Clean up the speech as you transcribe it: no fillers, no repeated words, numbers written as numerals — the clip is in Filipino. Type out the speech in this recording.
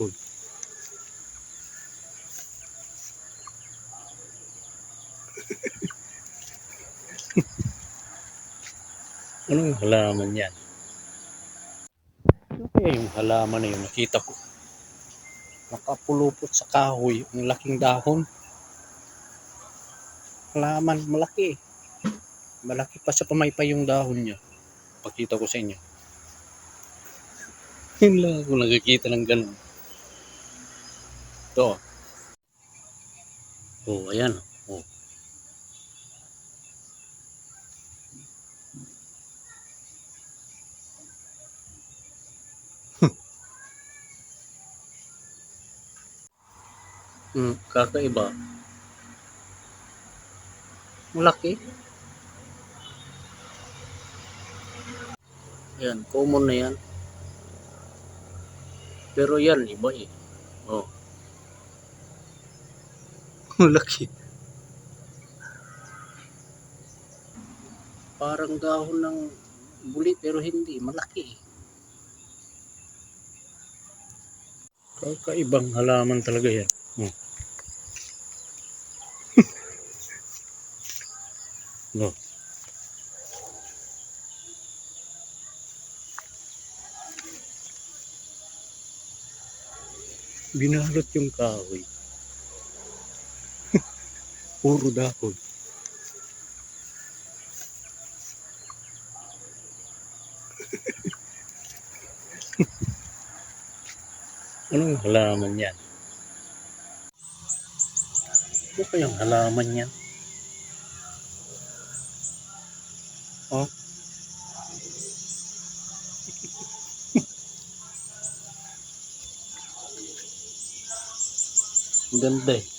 Uy. Anong halaman yan? Ano kaya yung halaman na yun? Nakita ko. Nakapulupot sa kahoy. Ang laking dahon. Halaman, malaki. Malaki pa sa pamaypay yung dahon niya. Pakita ko sa inyo. Yun lang ako nakikita ng ganun. Ito. Oh, ayan. Oh. Kakaiba. Malaki. Ayan, common na yan. Pero yan, iba eh. Oh. Malaki. Parang dahon ng buli pero hindi. Malaki eh. Kakaibang halaman talaga yan. No. Binalot yung kahoy. Puro dahon. Anong halaman yan? Ano kayang halaman yan? Oh. Ganda eh.